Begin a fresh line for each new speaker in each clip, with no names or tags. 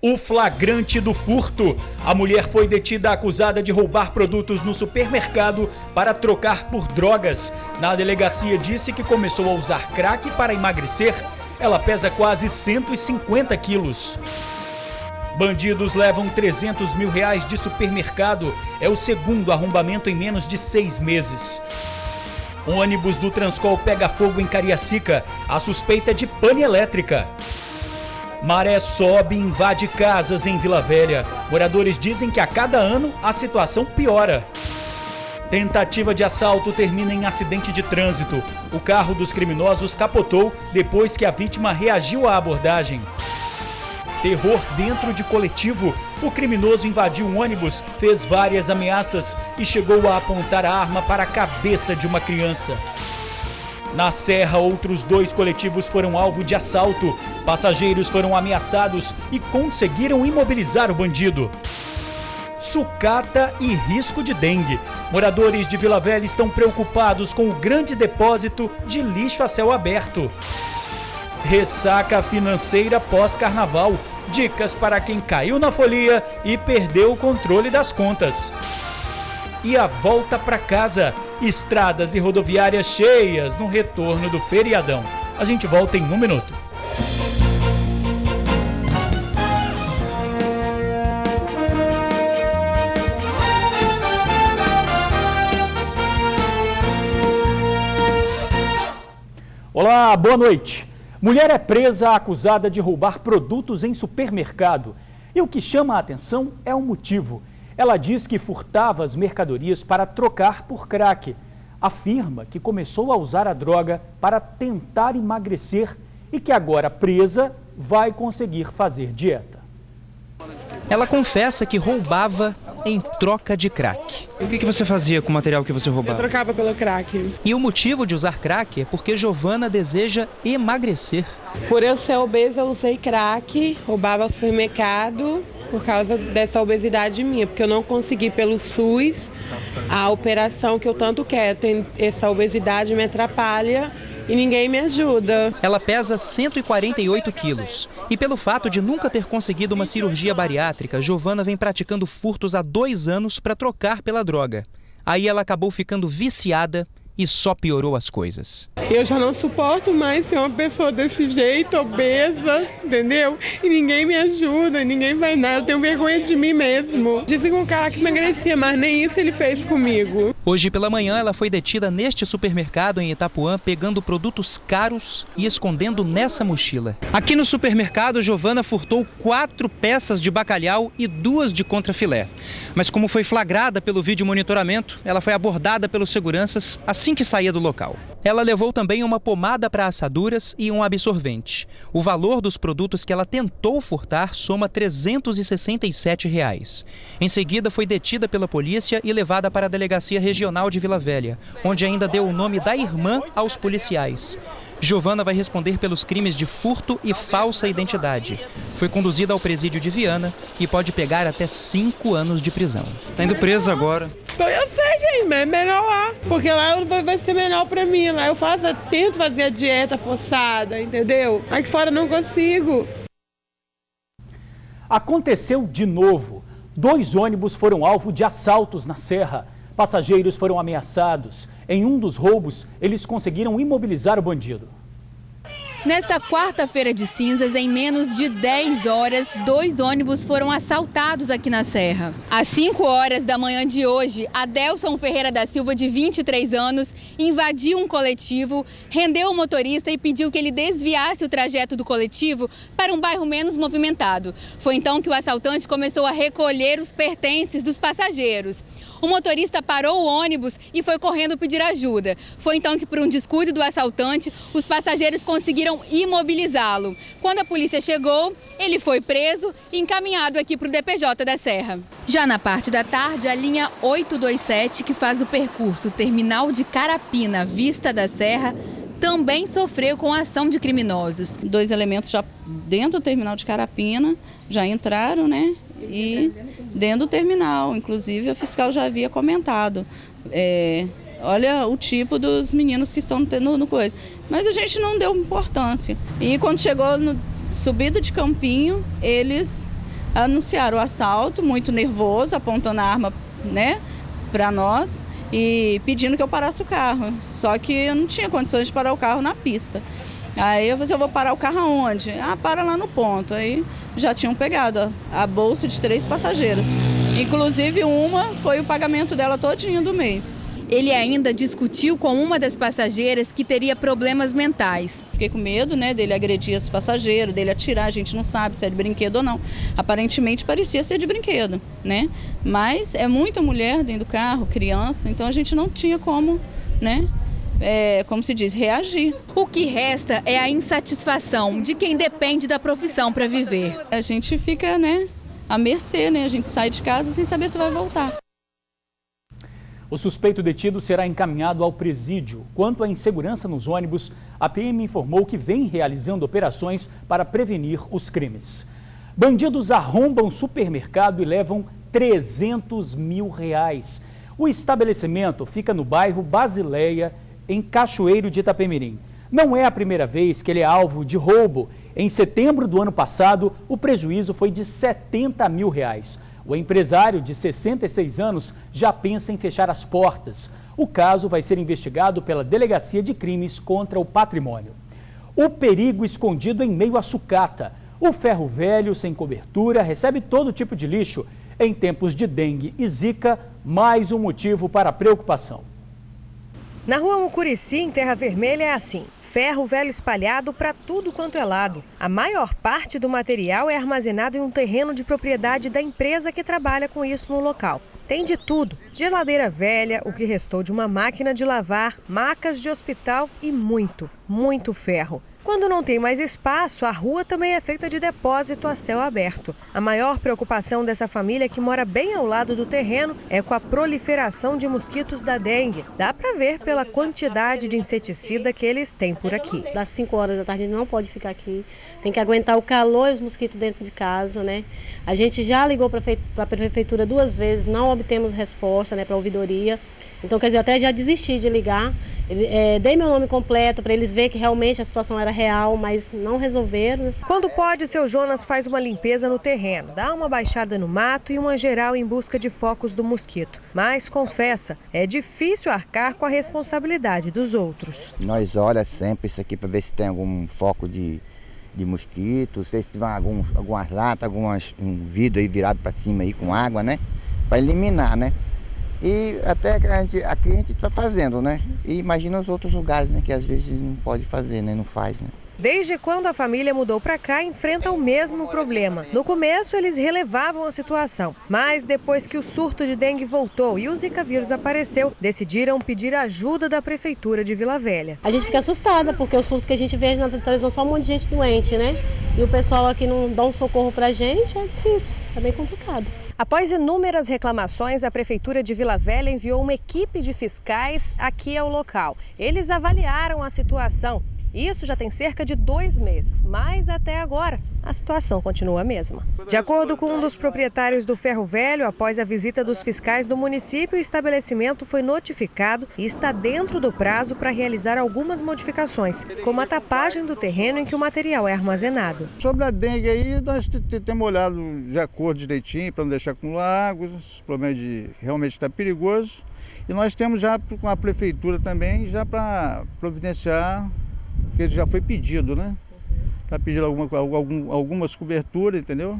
O flagrante do furto. A mulher foi detida acusada de roubar produtos no supermercado para trocar por drogas. Na delegacia disse que começou a usar crack para emagrecer. Ela pesa quase 150 quilos. Bandidos levam R$300 mil de supermercado. É o segundo arrombamento em menos de 6 meses. Ônibus do Transcol pega fogo em Cariacica. A suspeita é de pane elétrica. Maré sobe e invade casas em Vila Velha. Moradores dizem que a cada ano a situação piora. Tentativa de assalto termina em acidente de trânsito. O carro dos criminosos capotou depois que a vítima reagiu à abordagem. Terror dentro de coletivo. O criminoso invadiu um ônibus, fez várias ameaças e chegou a apontar a arma para a cabeça de uma criança. Na Serra, outros 2 coletivos foram alvo de assalto. Passageiros foram ameaçados e conseguiram imobilizar o bandido. Sucata e risco de dengue. Moradores de Vila Velha estão preocupados com o grande depósito de lixo a céu aberto. Ressaca financeira pós-carnaval. Dicas para quem caiu na folia e perdeu o controle das contas. E a volta para casa. Estradas e rodoviárias cheias no retorno do feriadão. A gente volta em 1 minuto. Olá, boa noite. Mulher é presa acusada de roubar produtos em supermercado. E o que chama a atenção é o motivo. Ela diz que furtava as mercadorias para trocar por crack. Afirma que começou a usar a droga para tentar emagrecer e que agora presa vai conseguir fazer dieta.
Ela confessa que roubava em troca de crack.
O que você fazia com o material que você roubava?
Eu trocava pelo crack.
E o motivo de usar crack é porque Giovana deseja emagrecer.
Por eu ser obesa, eu usei crack, roubava o supermercado por causa dessa obesidade minha, porque eu não consegui pelo SUS a operação que eu tanto quero. Essa obesidade me atrapalha e ninguém me ajuda.
Ela pesa 148 quilos. E pelo fato de nunca ter conseguido uma cirurgia bariátrica, Giovana vem praticando furtos há 2 anos para trocar pela droga. Aí ela acabou ficando viciada e só piorou as coisas.
Eu já não suporto mais ser uma pessoa desse jeito, obesa, entendeu? E ninguém me ajuda, ninguém vai nada, eu tenho vergonha de mim mesmo. Dizem que um cara que emagrecia, mas nem isso ele fez comigo.
Hoje pela manhã ela foi detida neste supermercado em Itapuã, pegando produtos caros e escondendo nessa mochila. Aqui no supermercado, Giovana furtou 4 peças de bacalhau e 2 de contrafilé. Mas como foi flagrada pelo vídeo monitoramento, ela foi abordada pelos seguranças assim que saía do local. Ela levou também uma pomada para assaduras e um absorvente. O valor dos produtos que ela tentou furtar soma R$ 367. Em seguida, foi detida pela polícia e levada para a Delegacia Regional de Vila Velha, onde ainda deu o nome da irmã aos policiais. Giovana vai responder pelos crimes de furto e falsa identidade. Foi conduzida ao presídio de Viana e pode pegar até 5 anos de prisão.
Está indo presa agora.
Eu sei, gente, mas é melhor lá, porque lá vai ser melhor pra mim. Lá eu tento fazer a dieta forçada, entendeu? Aqui fora eu não consigo.
Aconteceu de novo. 2 ônibus foram alvo de assaltos na Serra. Passageiros foram ameaçados. Em um dos roubos, eles conseguiram imobilizar o bandido.
Nesta quarta-feira de cinzas, em menos de 10 horas, 2 ônibus foram assaltados aqui na Serra. Às 5 horas da manhã de hoje, Adelson Ferreira da Silva, de 23 anos, invadiu um coletivo, rendeu o motorista e pediu que ele desviasse o trajeto do coletivo para um bairro menos movimentado. Foi então que o assaltante começou a recolher os pertences dos passageiros. O motorista parou o ônibus e foi correndo pedir ajuda. Foi então que, por um descuido do assaltante, os passageiros conseguiram imobilizá-lo. Quando a polícia chegou, ele foi preso e encaminhado aqui para o DPJ da Serra. Já na parte da tarde, a linha 827, que faz o percurso Terminal de Carapina, Vista da Serra, também sofreu com a ação de criminosos.
2 elementos já dentro do terminal de Carapina, já entraram, né? E dentro do terminal, inclusive a fiscal já havia comentado. Olha o tipo dos meninos que estão no coisa. Mas a gente não deu importância. E quando chegou no subida de Campinho, eles anunciaram o assalto, muito nervoso, apontando a arma, né, para nós e pedindo que eu parasse o carro. Só que eu não tinha condições de parar o carro na pista. Aí eu falei assim, eu vou parar o carro aonde? Ah, para lá no ponto. Aí já tinham pegado a bolsa de 3 passageiras. Inclusive uma foi o pagamento dela todinho do mês.
Ele ainda discutiu com uma das passageiras que teria problemas mentais.
Fiquei com medo, né, dele agredir os passageiros, dele atirar, a gente não sabe se é de brinquedo ou não. Aparentemente parecia ser de brinquedo, né? Mas é muita mulher dentro do carro, criança, então a gente não tinha como, né, como se diz, reagir.
O que resta é a insatisfação de quem depende da profissão para viver.
A gente fica, né, à mercê, né? A gente sai de casa sem saber se vai voltar.
O suspeito detido será encaminhado ao presídio. Quanto à insegurança nos ônibus, a PM informou que vem realizando operações para prevenir os crimes. Bandidos arrombam supermercado e levam R$300 mil. O estabelecimento fica no bairro Basileia, em Cachoeiro de Itapemirim. Não é a primeira vez que ele é alvo de roubo. Em setembro do ano passado, o prejuízo foi de R$70 mil. O empresário, de 66 anos, já pensa em fechar as portas. O caso vai ser investigado pela Delegacia de Crimes contra o Patrimônio. O perigo escondido em meio à sucata. O ferro velho, sem cobertura, recebe todo tipo de lixo. Em tempos de dengue e zika, mais um motivo para a preocupação.
Na rua Mucurici, em Terra Vermelha, é assim. Ferro velho espalhado para tudo quanto é lado. A maior parte do material é armazenado em um terreno de propriedade da empresa que trabalha com isso no local. Tem de tudo: geladeira velha, o que restou de uma máquina de lavar, macas de hospital e muito, muito ferro. Quando não tem mais espaço, a rua também é feita de depósito a céu aberto. A maior preocupação dessa família, que mora bem ao lado do terreno, é com a proliferação de mosquitos da dengue. Dá para ver pela quantidade de inseticida que eles têm por aqui.
Das 5 horas da tarde não pode ficar aqui, tem que aguentar o calor e os mosquitos dentro de casa, né? A gente já ligou para a prefeitura 2 vezes, não obtemos resposta, né, para a ouvidoria. Então, quer dizer, até já desisti de ligar. Dei meu nome completo para eles verem que realmente a situação era real, mas não resolveram.
Quando pode, seu Jonas faz uma limpeza no terreno, dá uma baixada no mato e uma geral em busca de focos do mosquito. Mas, confessa, é difícil arcar com a responsabilidade dos outros.
Nós olhamos sempre isso aqui para ver se tem algum foco de mosquitos, ver se tiver algumas latas, um vidro aí virado para cima aí com água, né? Para eliminar, né? E até aqui a gente está fazendo, né? E imagina os outros lugares, né? Que às vezes não pode fazer, né? Não faz, né?
Desde quando a família mudou para cá, enfrenta o mesmo problema. No começo, eles relevavam a situação. Mas depois que o surto de dengue voltou e o Zika vírus apareceu, decidiram pedir ajuda da Prefeitura de Vila Velha.
A gente fica assustada, porque o surto que a gente vê na televisão só um monte de gente doente, né? E o pessoal aqui não dá um socorro pra gente, é difícil, é bem complicado.
Após inúmeras reclamações, a Prefeitura de Vila Velha enviou uma equipe de fiscais aqui ao local. Eles avaliaram a situação. Isso já tem cerca de 2 meses, mas até agora a situação continua a mesma. De acordo com um dos proprietários do ferro velho, após a visita dos fiscais do município, o estabelecimento foi notificado e está dentro do prazo para realizar algumas modificações, como a tapagem do terreno em que o material é armazenado.
Sobre a dengue aí, nós temos olhado de acordo direitinho para não deixar acumular água, o problema de realmente está perigoso. E nós temos já com a prefeitura também, já para providenciar, porque já foi pedido, né? Está pedindo algumas coberturas, entendeu?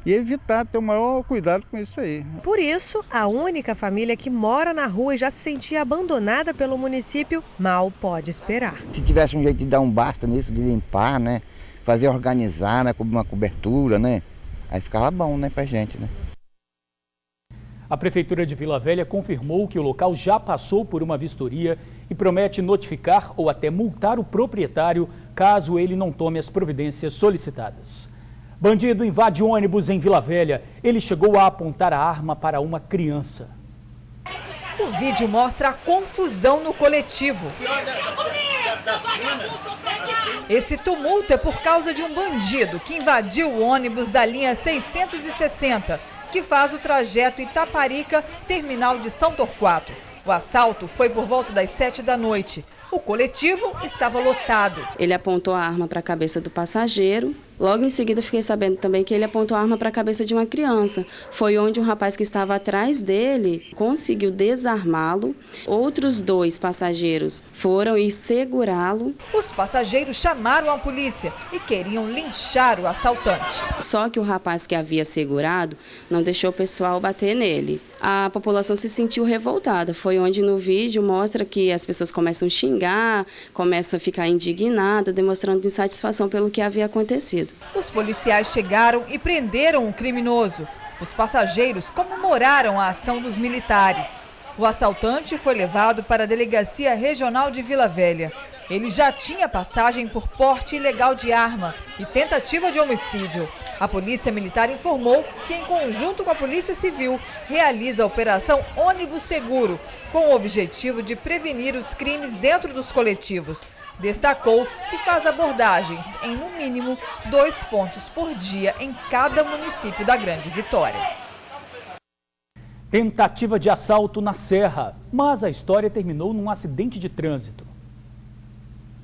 E evitar, ter o maior cuidado com isso aí.
Por isso, a única família que mora na rua e já se sentia abandonada pelo município, mal pode esperar.
Se tivesse um jeito de dar um basta nisso, de limpar, né? Fazer organizar, né? Com uma cobertura, né? Aí ficava bom, né? Pra gente, né?
A Prefeitura de Vila Velha confirmou que o local já passou por uma vistoria e promete notificar ou até multar o proprietário caso ele não tome as providências solicitadas. Bandido invade ônibus em Vila Velha. Ele chegou a apontar a arma para uma criança.
O vídeo mostra a confusão no coletivo. Esse tumulto é por causa de um bandido que invadiu o ônibus da linha 660, que faz o trajeto Itaparica, terminal de São Torquato. O assalto foi por volta das 7 da noite. O coletivo estava lotado.
Ele apontou a arma para a cabeça do passageiro Logo em seguida, fiquei sabendo também que ele apontou a arma para a cabeça de uma criança. Foi onde um rapaz que estava atrás dele conseguiu desarmá-lo. Outros 2 passageiros foram e segurá-lo.
Os passageiros chamaram a polícia e queriam linchar o assaltante.
Só que o rapaz que havia segurado não deixou o pessoal bater nele. A população se sentiu revoltada. Foi onde no vídeo mostra que as pessoas começam a xingar, começam a ficar indignadas, demonstrando insatisfação pelo que havia acontecido.
Os policiais chegaram e prenderam o criminoso. Os passageiros comemoraram a ação dos militares. O assaltante foi levado para a Delegacia Regional de Vila Velha. Ele já tinha passagem por porte ilegal de arma e tentativa de homicídio. A Polícia Militar informou que, em conjunto com a Polícia Civil, realiza a Operação Ônibus Seguro, com o objetivo de prevenir os crimes dentro dos coletivos. Destacou que faz abordagens em, no mínimo, 2 pontos por dia em cada município da Grande Vitória.
Tentativa de assalto na Serra, mas a história terminou num acidente de trânsito.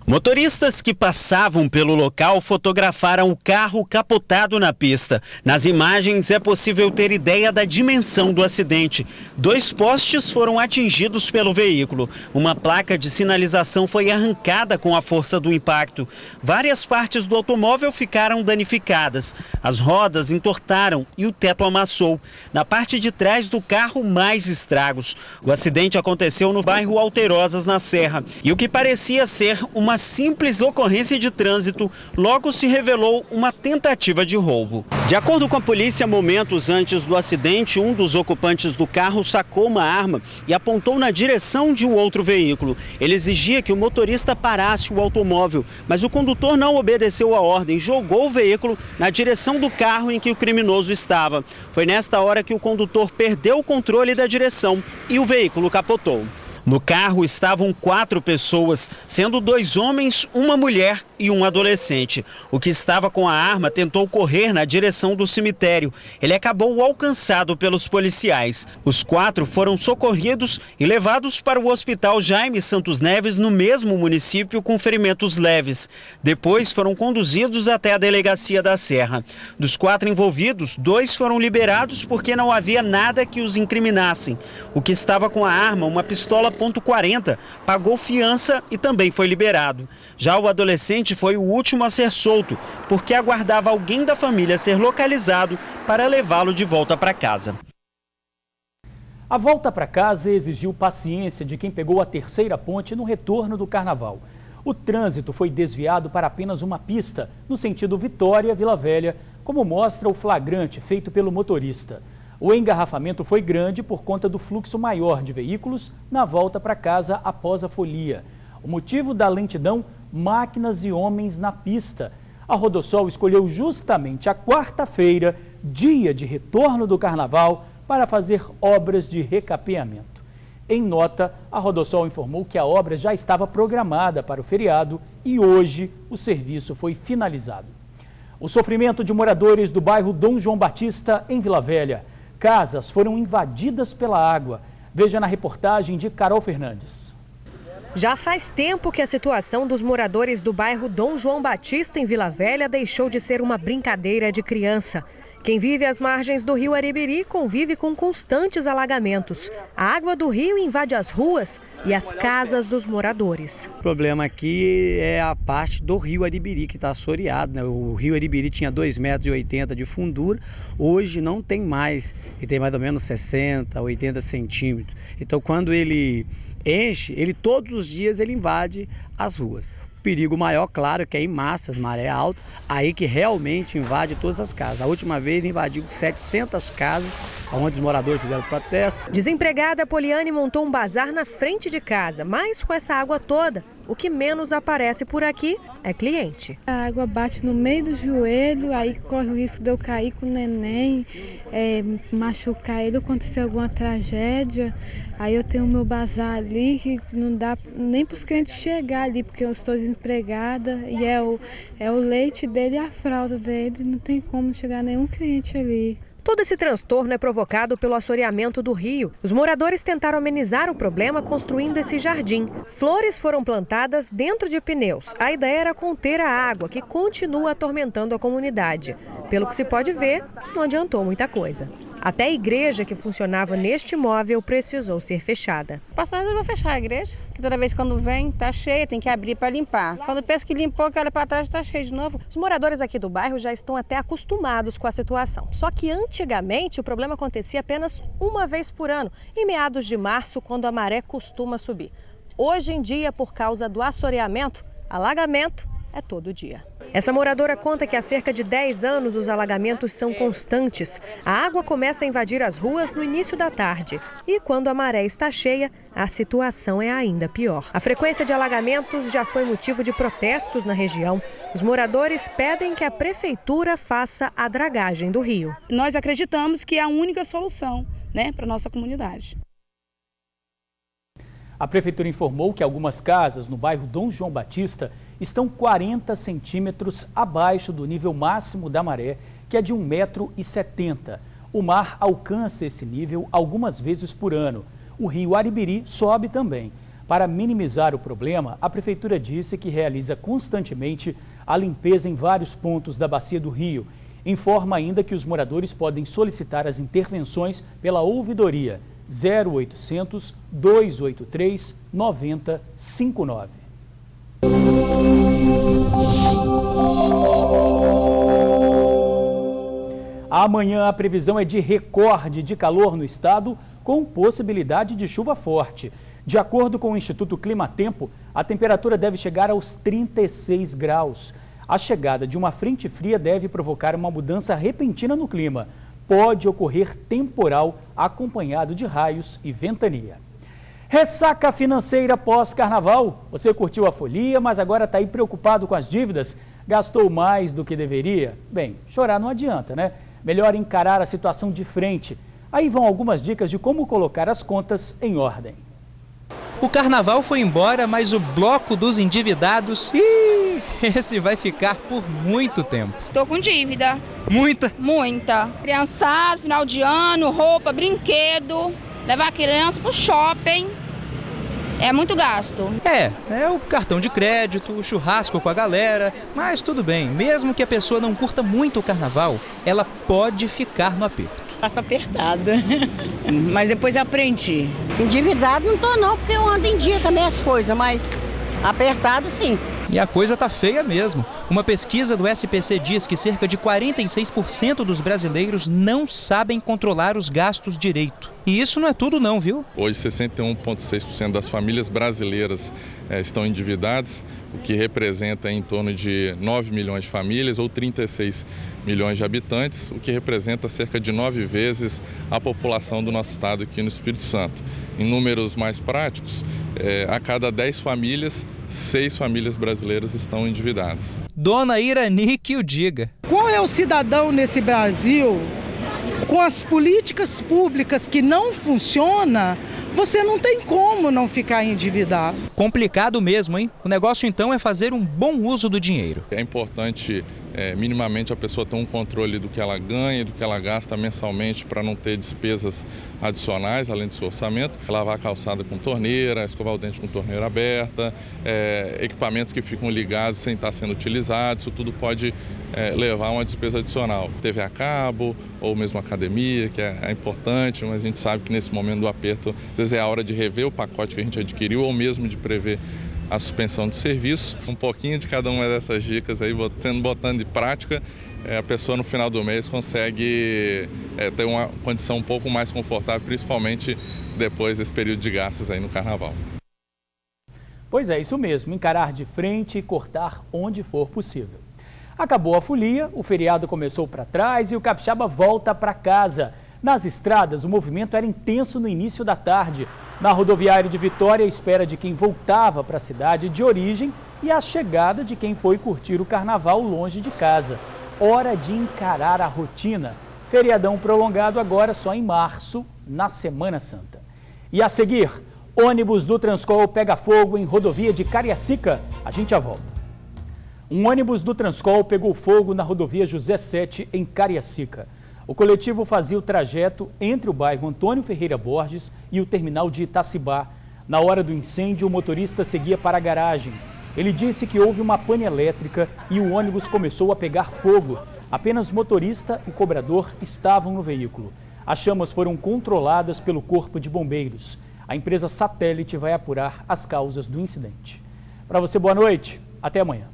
Motoristas que passavam pelo local fotografaram o carro capotado na pista. Nas imagens é possível ter ideia da dimensão do acidente. 2 postes foram atingidos pelo veículo. Uma placa de sinalização foi arrancada com a força do impacto. Várias partes do automóvel ficaram danificadas. As rodas entortaram e o teto amassou. Na parte de trás do carro, mais estragos. O acidente aconteceu no bairro Alterosas, na Serra. E o que parecia ser uma simples ocorrência de trânsito logo se revelou uma tentativa de roubo. De acordo com a polícia, momentos antes do acidente, um dos ocupantes do carro sacou uma arma e apontou na direção de um outro veículo. Ele exigia que o motorista parasse o automóvel, mas o condutor não obedeceu a ordem, jogou o veículo na direção do carro em que o criminoso estava. Foi nesta hora que o condutor perdeu o controle da direção e o veículo capotou. No carro estavam 4 pessoas, sendo 2 homens, uma mulher e um adolescente. O que estava com a arma tentou correr na direção do cemitério. Ele acabou alcançado pelos policiais. Os 4 foram socorridos e levados para o Hospital Jaime Santos Neves, no mesmo município, com ferimentos leves. Depois foram conduzidos até a Delegacia da Serra. Dos 4 envolvidos, 2 foram liberados porque não havia nada que os incriminassem. O que estava com a arma, uma pistola .40, pagou fiança e também foi liberado. Já o adolescente foi o último a ser solto, porque aguardava alguém da família ser localizado para levá-lo de volta para casa.
A volta para casa exigiu paciência de quem pegou a terceira ponte no retorno do carnaval. O trânsito foi desviado para apenas uma pista, no sentido Vitória-Vila Velha, como mostra o flagrante feito pelo motorista. O engarrafamento foi grande por conta do fluxo maior de veículos na volta para casa após a folia. O motivo da lentidão, máquinas e homens na pista. A Rodossol escolheu justamente a quarta-feira, dia de retorno do carnaval, para fazer obras de recapeamento. Em nota, a Rodossol informou que a obra já estava programada para o feriado e hoje o serviço foi finalizado. O sofrimento de moradores do bairro Dom João Batista, em Vila Velha. Casas foram invadidas pela água. Veja na reportagem de Carol Fernandes.
Já faz tempo que a situação dos moradores do bairro Dom João Batista, em Vila Velha, deixou de ser uma brincadeira de criança. Quem vive às margens do rio Aribiri convive com constantes alagamentos. A água do rio invade as ruas e as casas dos moradores.
O problema aqui é a parte do rio Aribiri, que está assoreado, né? O rio Aribiri tinha 2,80 metros de fundura, hoje não tem mais, ele tem mais ou menos 60, 80 centímetros. Então, quando ele enche, todos os dias ele invade as ruas. Perigo maior, claro, que é em massas, maré alta, aí que realmente invade todas as casas. A última vez invadiu 700 casas, onde os moradores fizeram protesto.
Desempregada, Poliane montou um bazar na frente de casa, mas com essa água toda, o que menos aparece por aqui é cliente.
A água bate no meio do joelho, aí corre o risco de eu cair com o neném, machucar ele, acontecer alguma tragédia. Aí eu tenho o meu bazar ali, que não dá nem para os clientes chegar ali, porque eu estou desempregada e é o leite dele e a fralda dele, não tem como chegar nenhum cliente ali.
Todo esse transtorno é provocado pelo assoreamento do rio. Os moradores tentaram amenizar o problema construindo esse jardim. Flores foram plantadas dentro de pneus. A ideia era conter a água, que continua atormentando a comunidade. Pelo que se pode ver, não adiantou muita coisa. Até a igreja que funcionava neste imóvel precisou ser fechada.
O pastor resolveu fechar a igreja, que toda vez quando vem está cheia, tem que abrir para limpar. Quando pensa que limpou, que olha para trás, está cheio de novo.
Os moradores aqui do bairro já estão até acostumados com a situação. Só que antigamente o problema acontecia apenas uma vez por ano, em meados de março, quando a maré costuma subir. Hoje em dia, por causa do assoreamento, alagamento é todo dia. Essa moradora conta que há cerca de 10 anos os alagamentos são constantes. A água começa a invadir as ruas no início da tarde. E quando a maré está cheia, a situação é ainda pior. A frequência de alagamentos já foi motivo de protestos na região. Os moradores pedem que a prefeitura faça a dragagem do rio.
Nós acreditamos que é a única solução, para a nossa comunidade.
A prefeitura informou que algumas casas no bairro Dom João Batista estão 40 centímetros abaixo do nível máximo da maré, que é de 1,70 m. O mar alcança esse nível algumas vezes por ano. O rio Aribiri sobe também. Para minimizar o problema, a prefeitura disse que realiza constantemente a limpeza em vários pontos da bacia do rio. Informa ainda que os moradores podem solicitar as intervenções pela ouvidoria 0800 283 9059. Amanhã a previsão é de recorde de calor no estado, com possibilidade de chuva forte. De acordo com o Instituto Climatempo, a temperatura deve chegar aos 36 graus. A chegada de uma frente fria deve provocar uma mudança repentina no clima. Pode ocorrer temporal acompanhado de raios e ventania. Ressaca financeira pós-carnaval. Você curtiu a folia, mas agora está aí preocupado com as dívidas? Gastou mais do que deveria? Bem, chorar não adianta, né? Melhor encarar a situação de frente. Aí vão algumas dicas de como colocar as contas em ordem.
O carnaval foi embora, mas o bloco dos endividados, esse vai ficar por muito tempo.
Tô com dívida.
Muita?
Muita. Criançado, final de ano, roupa, brinquedo, levar a criança pro shopping. É muito gasto.
É o cartão de crédito, o churrasco com a galera, mas tudo bem. Mesmo que a pessoa não curta muito o carnaval, ela pode ficar no aperto.
Passo apertada, mas depois aprendi.
Endividado não tô não, porque eu ando em dia também as coisas, mas apertado sim.
E a coisa tá feia mesmo. Uma pesquisa do SPC diz que cerca de 46% dos brasileiros não sabem controlar os gastos direito. E isso não é tudo não, viu?
Hoje 61,6% das famílias brasileiras estão endividadas, o que representa em torno de 9 milhões de famílias ou 36 milhões de habitantes, o que representa cerca de 9 vezes a população do nosso estado aqui no Espírito Santo. Em números mais práticos, a cada 10 famílias, 6 famílias brasileiras estão endividadas.
Dona Irani que o diga.
Qual é o cidadão nesse Brasil, com as políticas públicas que não funcionam, você não tem como não ficar endividado.
Complicado mesmo, hein? O negócio então é fazer um bom uso do dinheiro.
É importante minimamente a pessoa ter um controle do que ela ganha e do que ela gasta mensalmente para não ter despesas adicionais, além do seu orçamento. Lavar a calçada com torneira, escovar o dente com torneira aberta, equipamentos que ficam ligados sem estar sendo utilizados, isso tudo pode levar a uma despesa adicional. TV a cabo ou mesmo academia, que é importante, mas a gente sabe que nesse momento do aperto, às vezes é a hora de rever o pacote que a gente adquiriu ou mesmo de prever a suspensão do serviço. Um pouquinho de cada uma dessas dicas aí, botando de prática, a pessoa no final do mês consegue ter uma condição um pouco mais confortável, principalmente depois desse período de gastos aí no carnaval.
Pois é, isso mesmo, encarar de frente e cortar onde for possível. Acabou a folia, o feriado começou para trás e o capixaba volta para casa. Nas estradas, o movimento era intenso no início da tarde. Na rodoviária de Vitória, a espera de quem voltava para a cidade de origem e a chegada de quem foi curtir o carnaval longe de casa. Hora de encarar a rotina. Feriadão prolongado agora só em março, na Semana Santa. E a seguir, ônibus do Transcol pega fogo em rodovia de Cariacica. A gente já volta. Um ônibus do Transcol pegou fogo na rodovia José Sete, em Cariacica. O coletivo fazia o trajeto entre o bairro Antônio Ferreira Borges e o terminal de Itacibá. Na hora do incêndio, o motorista seguia para a garagem. Ele disse que houve uma pane elétrica e o ônibus começou a pegar fogo. Apenas motorista e cobrador estavam no veículo. As chamas foram controladas pelo Corpo de Bombeiros. A empresa Satélite vai apurar as causas do incidente. Para você, boa noite. Até amanhã.